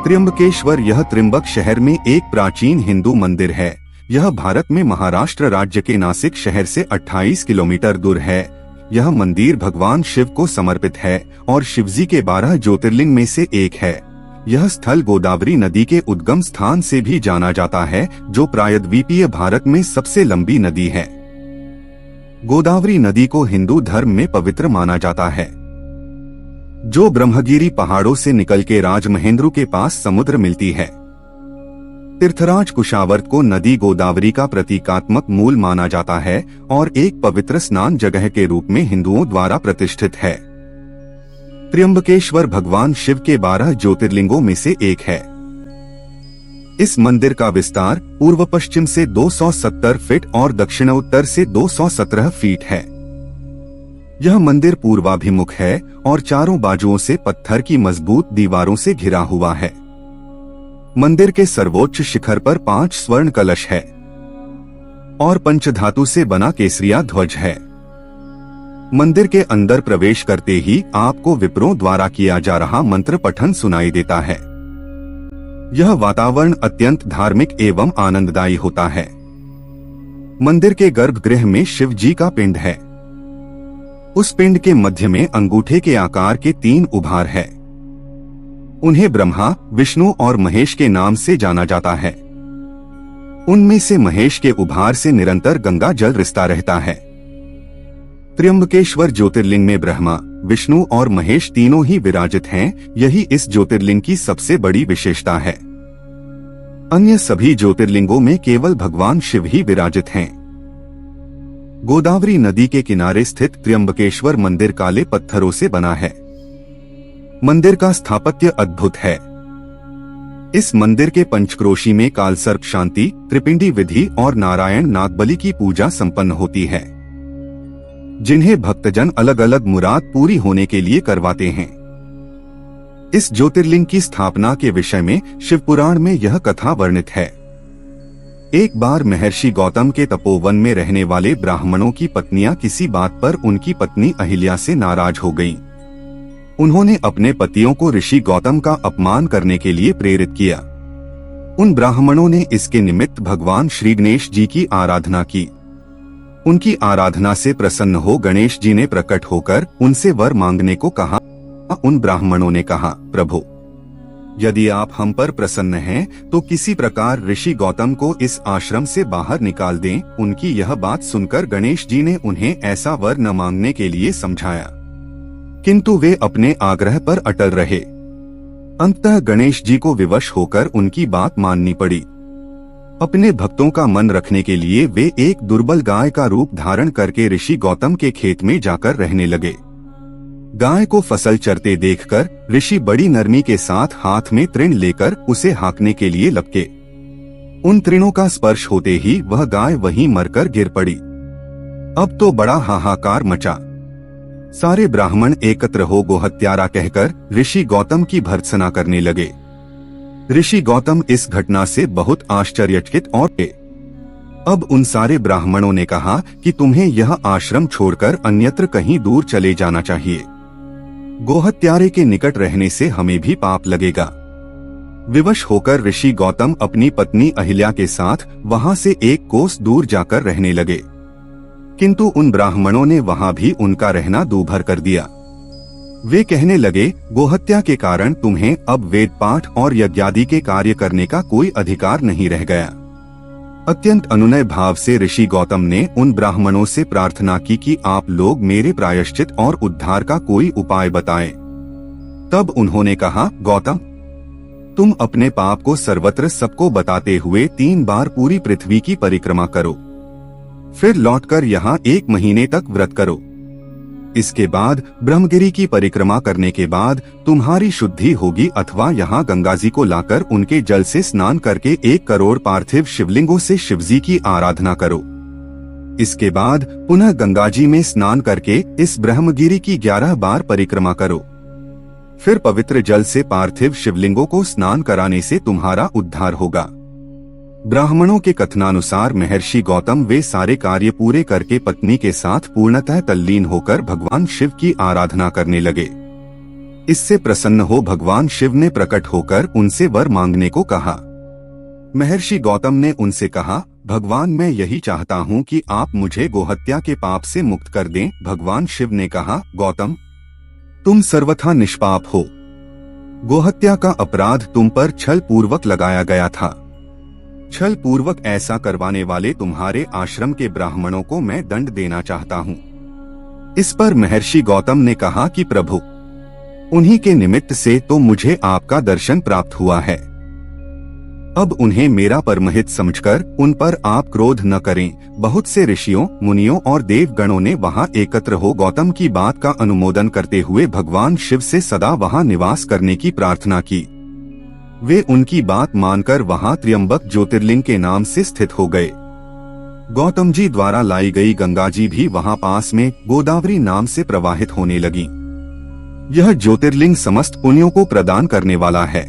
त्र्यंबकेश्वर यह त्र्यंबक शहर में एक प्राचीन हिंदू मंदिर है। यह भारत में महाराष्ट्र राज्य के नासिक शहर से 28 किलोमीटर दूर है। यह मंदिर भगवान शिव को समर्पित है और शिवजी के 12 ज्योतिर्लिंग में से एक है। यह स्थल गोदावरी नदी के उद्गम स्थान से भी जाना जाता है, जो प्रायद्वीपीय भारत में सबसे लंबी नदी है। गोदावरी नदी को हिंदू धर्म में पवित्र माना जाता है, जो ब्रह्मगिरी पहाड़ों से निकल के राजमहेंद्र के पास समुद्र मिलती है। तीर्थराज कुशावर्त को नदी गोदावरी का प्रतीकात्मक मूल माना जाता है और एक पवित्र स्नान जगह के रूप में हिंदुओं द्वारा प्रतिष्ठित है। त्र्यंबकेश्वर भगवान शिव के 12 ज्योतिर्लिंगों में से एक है। इस मंदिर का विस्तार पूर्व पश्चिम से 270 फीट और दक्षिणोत्तर से 217 फीट है। यह मंदिर पूर्वाभिमुख है और चारों बाजुओं से पत्थर की मजबूत दीवारों से घिरा हुआ है। मंदिर के सर्वोच्च शिखर पर 5 स्वर्ण कलश है और पंचधातु से बना केसरिया ध्वज है। मंदिर के अंदर प्रवेश करते ही आपको विप्रों द्वारा किया जा रहा मंत्र पठन सुनाई देता है। यह वातावरण अत्यंत धार्मिक एवं आनंददायी होता है। मंदिर के गर्भगृह में शिव जी का पिंड है। उस पिंड के मध्य में अंगूठे के आकार के 3 उभार है। उन्हें ब्रह्मा, विष्णु और महेश के नाम से जाना जाता है। उनमें से महेश के उभार से निरंतर गंगा जल रिसता रहता है। त्र्यंबकेश्वर ज्योतिर्लिंग में ब्रह्मा, विष्णु और महेश तीनों ही विराजित हैं। यही इस ज्योतिर्लिंग की सबसे बड़ी विशेषता है। अन्य सभी ज्योतिर्लिंगों में केवल भगवान शिव ही विराजित हैं। गोदावरी नदी के किनारे स्थित त्र्यंबकेश्वर मंदिर काले पत्थरों से बना है। मंदिर का स्थापत्य अद्भुत है। इस मंदिर के पंचक्रोशी में कालसर्प शांति, त्रिपिंडी विधि और नारायण नागबली की पूजा संपन्न होती है, जिन्हें भक्तजन अलग अलग मुराद पूरी होने के लिए करवाते हैं। इस ज्योतिर्लिंग की स्थापना के विषय में शिवपुराण में यह कथा वर्णित है। एक बार महर्षि गौतम के तपोवन में रहने वाले ब्राह्मणों की पत्नियां किसी बात पर उनकी पत्नी अहिल्या से नाराज हो गईं। उन्होंने अपने पतियों को ऋषि गौतम का अपमान करने के लिए प्रेरित किया। उन ब्राह्मणों ने इसके निमित्त भगवान श्री गणेश जी की आराधना की। उनकी आराधना से प्रसन्न हो गणेश जी ने प्रकट होकर उनसे वर मांगने को कहा। उन ब्राह्मणों ने कहा, प्रभु, यदि आप हम पर प्रसन्न हैं तो किसी प्रकार ऋषि गौतम को इस आश्रम से बाहर निकाल दें। उनकी यह बात सुनकर गणेश जी ने उन्हें ऐसा वर न मांगने के लिए समझाया, किंतु वे अपने आग्रह पर अटल रहे। अंततः गणेश जी को विवश होकर उनकी बात माननी पड़ी। अपने भक्तों का मन रखने के लिए वे एक दुर्बल गाय का रूप धारण करके ऋषि गौतम के खेत में जाकर रहने लगे। गाय को फसल चरते देखकर ऋषि बड़ी नरमी के साथ हाथ में तृण लेकर उसे हाँकने के लिए लपके। उन तृणों का स्पर्श होते ही वह गाय वहीं मरकर गिर पड़ी। अब तो बड़ा हाहाकार मचा। सारे ब्राह्मण एकत्र हो गोहत्यारा कहकर ऋषि गौतम की भर्त्सना करने लगे। ऋषि गौतम इस घटना से बहुत आश्चर्यचकित और अब उन सारे ब्राह्मणों ने कहा कि तुम्हें यह आश्रम छोड़कर अन्यत्र कहीं दूर चले जाना चाहिए। गोहत्यारे के निकट रहने से हमें भी पाप लगेगा। विवश होकर ऋषि गौतम अपनी पत्नी अहिल्या के साथ वहां से 1 कोस दूर जाकर रहने लगे, किंतु उन ब्राह्मणों ने वहां भी उनका रहना दूभर कर दिया। वे कहने लगे, गोहत्या के कारण तुम्हें अब वेद पाठ और यज्ञादि के कार्य करने का कोई अधिकार नहीं रह गया। अत्यंत अनुनय भाव से ऋषि गौतम ने उन ब्राह्मणों से प्रार्थना की कि आप लोग मेरे प्रायश्चित और उद्धार का कोई उपाय बताएं। तब उन्होंने कहा, गौतम, तुम अपने पाप को सर्वत्र सबको बताते हुए 3 बार पूरी पृथ्वी की परिक्रमा करो, फिर लौटकर यहाँ 1 महीने तक व्रत करो। इसके बाद ब्रह्मगिरी की परिक्रमा करने के बाद तुम्हारी शुद्धि होगी, अथवा यहाँ गंगाजी को लाकर उनके जल से स्नान करके 1 करोड़ पार्थिव शिवलिंगों से शिवजी की आराधना करो। इसके बाद पुनः गंगाजी में स्नान करके इस ब्रह्मगिरी की 11 बार परिक्रमा करो। फिर पवित्र जल से पार्थिव शिवलिंगों को स्नान कराने से तुम्हारा उद्धार होगा। ब्राह्मणों के कथनानुसार महर्षि गौतम वे सारे कार्य पूरे करके पत्नी के साथ पूर्णतः तल्लीन होकर भगवान शिव की आराधना करने लगे। इससे प्रसन्न हो भगवान शिव ने प्रकट होकर उनसे वर मांगने को कहा। महर्षि गौतम ने उनसे कहा, भगवान मैं यही चाहता हूँ कि आप मुझे गोहत्या के पाप से मुक्त कर दें। भगवान शिव ने कहा, गौतम तुम सर्वथा निष्पाप हो। गोहत्या का अपराध तुम पर छल पूर्वक लगाया गया था। छल पूर्वक ऐसा करवाने वाले तुम्हारे आश्रम के ब्राह्मणों को मैं दंड देना चाहता हूँ। इस पर महर्षि गौतम ने कहा कि प्रभु, उन्हीं के निमित्त से तो मुझे आपका दर्शन प्राप्त हुआ है। अब उन्हें मेरा परमहित समझकर उन पर आप क्रोध न करें। बहुत से ऋषियों, मुनियों और देवगणों ने वहां एकत्र हो गौतम की बात का अनुमोदन करते हुए भगवान शिव से सदा वहां निवास करने की प्रार्थना की। वे उनकी बात मानकर वहां त्र्यंबक ज्योतिर्लिंग के नाम से स्थित हो गए। गौतम जी द्वारा लाई गई गंगा जी भी वहां पास में गोदावरी नाम से प्रवाहित होने लगी। यह ज्योतिर्लिंग समस्त पुण्यों को प्रदान करने वाला है।